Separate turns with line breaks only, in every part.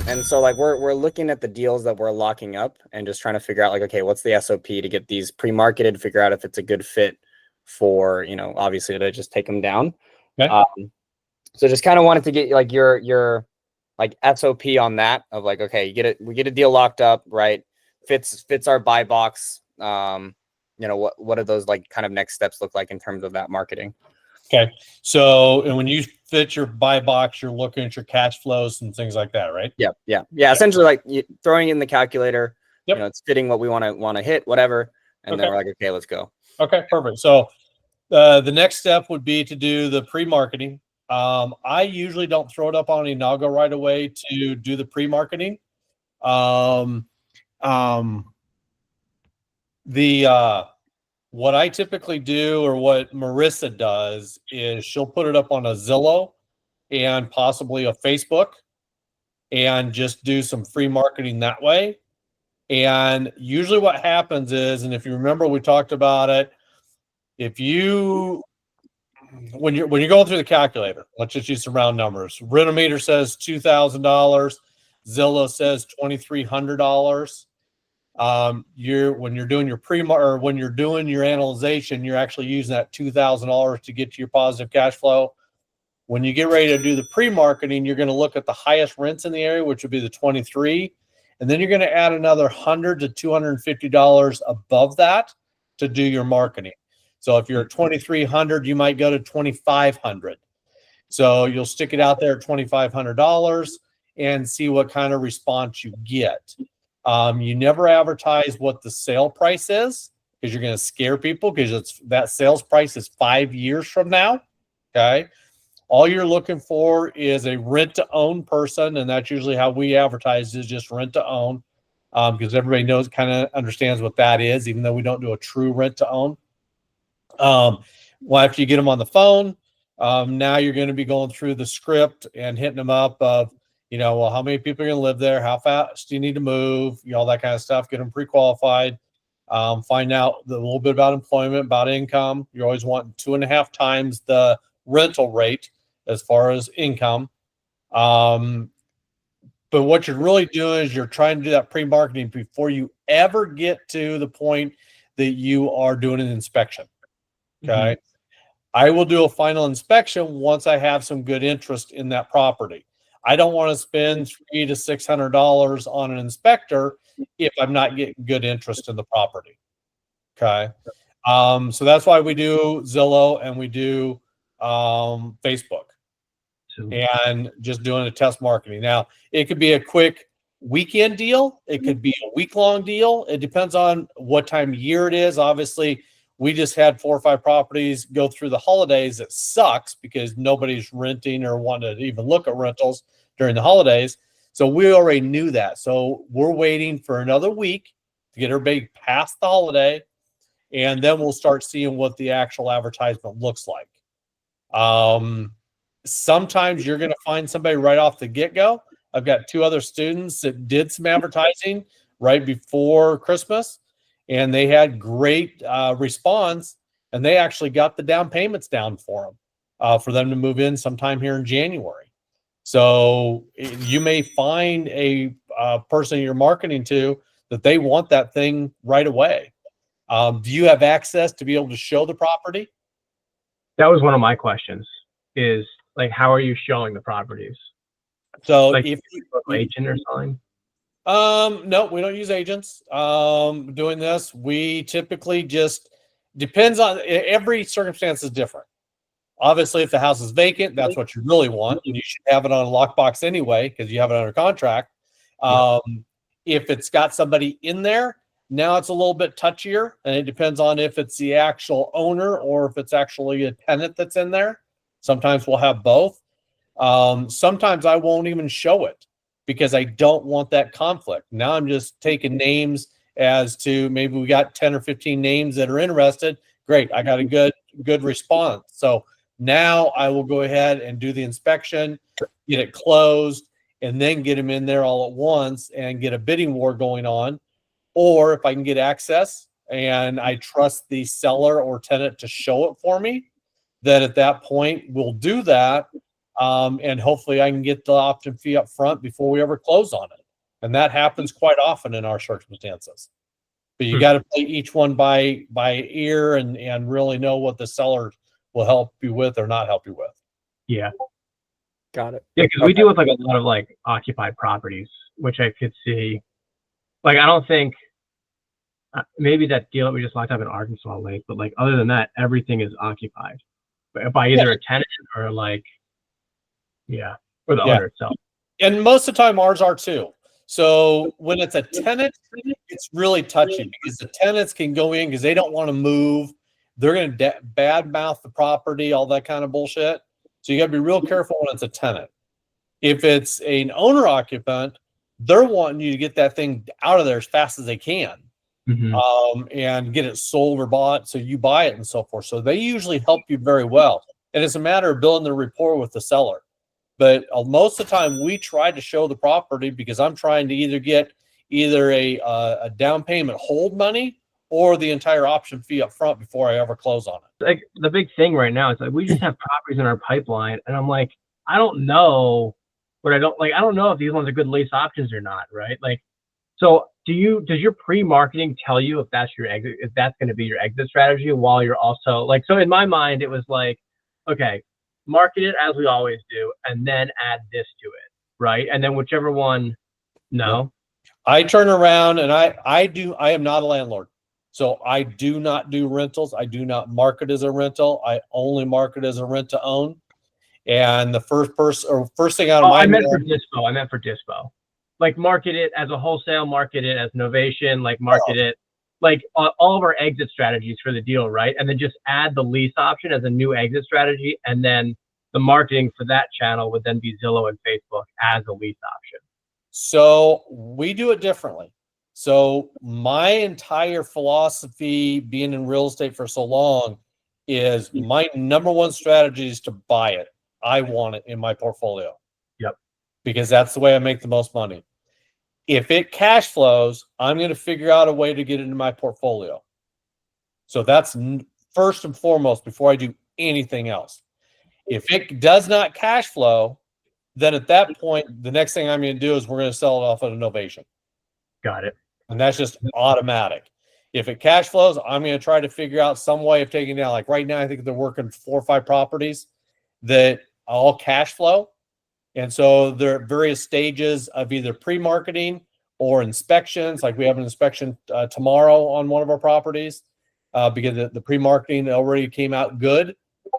And so like we're looking at the deals that we're locking up and just trying to figure out like, okay, what's the SOP to get these pre-marketed, figure out if it's a good fit for, obviously to just take them down.
Okay.
So just kind of wanted to get like your like SOP on that of like, okay, we get a deal locked up, right? Fits our buy box. What do those like kind of next steps look like in terms of that marketing?
Okay. So, and when you fit your buy box, you're looking at your cash flows and things like that, right?
Yeah. Essentially, like throwing in the calculator.
Yep.
It's fitting what we want to hit, whatever, and then we're like, okay, let's go.
Okay, perfect. So, the next step would be to do the pre-marketing. I usually don't throw it up on Inago right away to do the pre-marketing. What I typically do, or what Marissa does, is she'll put it up on a Zillow and possibly a Facebook and just do some free marketing that way. And usually what happens is, and if you remember, we talked about it, when you're going through the calculator, let's just use some round numbers. Renometer says $2,000. Zillow says $2,300. When you're doing your when you're doing your analyzation, you're actually using that $2,000 to get to your positive cash flow. When you get ready to do the pre-marketing, you're going to look at the highest rents in the area, which would be the 23, and then you're going to add another $100 to $250 above that to do your marketing. So if you're at 2,300, you might go to 2,500. So you'll stick it out there at $2,500 and see what kind of response you get. You never advertise what the sale price is because you're going to scare people, because that sales price is 5 years from now. Okay. All you're looking for is a rent to own person. And that's usually how we advertise, is just rent to own. Because everybody knows, kind of understands what that is, even though we don't do a true rent to own. Well, after you get them on the phone, now you're going to be going through the script and hitting them up of, well, how many people are going to live there? How fast do you need to move? All that kind of stuff. Get them pre-qualified. Find out a little bit about employment, about income. You're always wanting 2.5 times the rental rate as far as income. But what you're really doing is you're trying to do that pre-marketing before you ever get to the point that you are doing an inspection. Okay. Mm-hmm. I will do a final inspection once I have some good interest in that property. I don't want to spend $300 to $600 on an inspector if I'm not getting good interest in the property. Okay. So that's why we do Zillow and we do Facebook and just doing a test marketing. Now, it could be a quick weekend deal. It could be a week-long deal. It depends on what time of year it is. Obviously, we just had 4 or 5 properties go through the holidays. It sucks because nobody's renting or wanting to even look at rentals during the holidays. So we already knew that. So we're waiting for another week to get everybody past the holiday, and then we'll start seeing what the actual advertisement looks like. Sometimes you're going to find somebody right off the get-go. I've got 2 other students that did some advertising right before Christmas, and they had great response, and they actually got the down payments down for them to move in sometime here in January. So you may find a person you're marketing to that they want that thing right away. Do you have access to be able to show the property?
That was one of my questions, is like, how are you showing the properties?
So
like
if
agent or something?
No, we don't use agents. Doing this, we typically just depends on, every circumstance is different. Obviously, if the house is vacant, that's what you really want. You should have it on a lockbox anyway, because you have it under contract. If it's got somebody in there, now it's a little bit touchier, and it depends on if it's the actual owner or if it's actually a tenant that's in there. Sometimes we'll have both. Sometimes I won't even show it because I don't want that conflict. Now I'm just taking names as to, maybe we got 10 or 15 names that are interested. Great, I got a good response. So now I will go ahead and do the inspection, get it closed, and then get them in there all at once and get a bidding war going on. Or if I can get access and I trust the seller or tenant to show it for me, then at that point we'll do that. and hopefully I can get the option fee up front before we ever close on it. And that happens quite often in our circumstances. But you got to play each one by ear and really know what the seller will help you with or not help you with.
Yeah.
Got it.
Yeah, because we deal with like a lot of like occupied properties, which I could see. Like, I don't think maybe that deal that we just locked up in Arkansas Lake, but like other than that, everything is occupied by either a tenant or like, or the owner itself.
And most of the time ours are too. So when it's a tenant, it's really touchy because the tenants can go in because they don't want to move. They're going to badmouth the property, all that kind of bullshit. So you got to be real careful when it's a tenant. If it's an owner occupant, they're wanting you to get that thing out of there as fast as they can, and get it sold or bought. So you buy it and so forth. So they usually help you very well. And it's a matter of building the rapport with the seller. But most of the time we try to show the property because I'm trying to either get a down payment hold money or the entire option fee up front before I ever close on it.
Like the big thing right now is like we just have properties in our pipeline, and I'm like, I don't know I don't know if these ones are good lease options or not, right? Like, so does your pre-marketing tell you if that's your exit, if that's going to be your exit strategy while you're also like, so in my mind it was like, okay, market it as we always do, and then add this to it, right? And then whichever one, no.
I turn around and I am not a landlord. So I do not do rentals. I do not market as a rental. I only market as a rent to own. And the first thing out of my
I meant for dispo. Like market it as a wholesale, market it as novation, like market it like all of our exit strategies for the deal, right? And then just add the lease option as a new exit strategy, and then the marketing for that channel would then be Zillow and Facebook as a lease option.
So we do it differently. So my entire philosophy, being in real estate for so long, is my number one strategy is to buy it. I want it in my portfolio.
Yep.
Because that's the way I make the most money. If it cash flows, I'm going to figure out a way to get it into my portfolio. So that's first and foremost before I do anything else. If it does not cash flow, then at that point, the next thing I'm going to do is we're going to sell it off at a novation.
Got it.
And that's just automatic. If it cash flows, I'm going to try to figure out some way of taking it down. Like right now, I think they're working 4 or 5 properties that all cash flow. And so they're at various stages of either pre-marketing or inspections. Like we have an inspection tomorrow on one of our properties because the pre-marketing already came out good.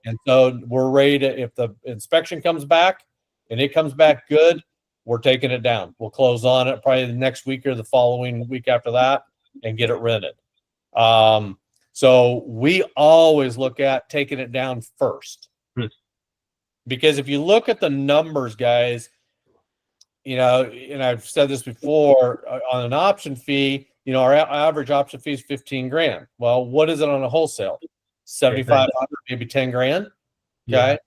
And so we're ready to, if the inspection comes back and it comes back good, we're taking it down. We'll close on it probably the next week or the following week after that and get it rented. So we always look at taking it down first. Because if you look at the numbers, guys, and I've said this before, on an option fee, our average option fee is 15 grand. Well, what is it on a wholesale? 7,500, maybe 10 grand. Okay. Yeah.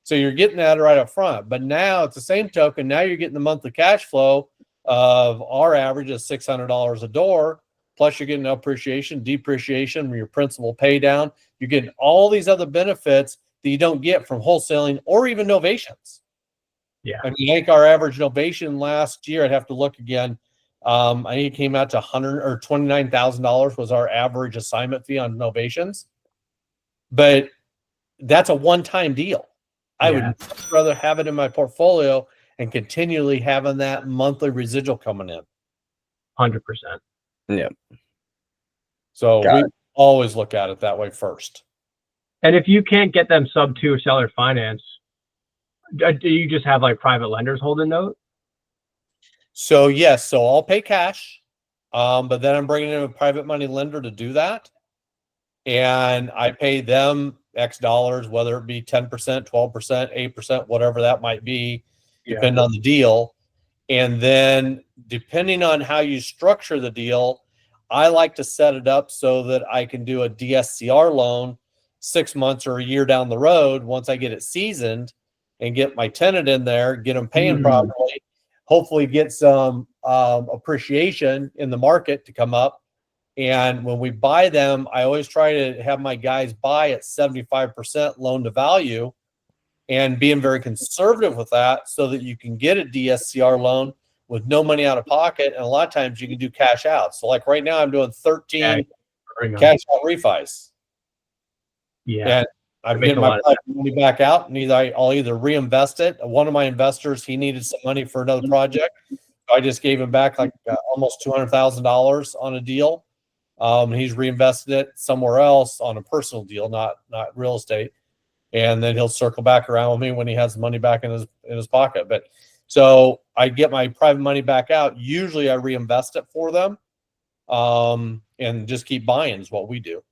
So you're getting that right up front. But now it's the same token. Now you're getting the monthly cash flow of our average is $600 a door. Plus you're getting appreciation, depreciation, your principal pay down. You're getting all these other benefits that you don't get from wholesaling or even novations.
Yeah.
I mean, I think our average novation last year, I'd have to look again. I think it came out to $29,000 was our average assignment fee on novations. But that's a one-time deal. I would rather have it in my portfolio and continually having that monthly residual coming in.
100%.
Yeah.
So we always look at it that way first.
And if you can't get them sub 2 seller finance, do you just have like private lenders hold a note?
So yes, so I'll pay cash, but then I'm bringing in a private money lender to do that. And I pay them X dollars, whether it be 10%, 12%, 8%, whatever that might be, depending on the deal. And then depending on how you structure the deal, I like to set it up so that I can do a DSCR loan 6 months or a year down the road once I get it seasoned and get my tenant in there, get them paying properly, hopefully get some appreciation in the market to come up. And when we buy them, I always try to have my guys buy at 75% loan to value and being very conservative with that so that you can get a DSCR loan with no money out of pocket. And a lot of times you can do cash out. So like right now I'm doing 13 cash out refis.
Yeah.
And I'm getting my money back out, and I'll either reinvest it. One of my investors, he needed some money for another project. I just gave him back like almost $200,000 on a deal. He's reinvested it somewhere else on a personal deal, not real estate. And then he'll circle back around with me when he has money back in his pocket. But so I get my private money back out. Usually I reinvest it for them, and just keep buying is what we do.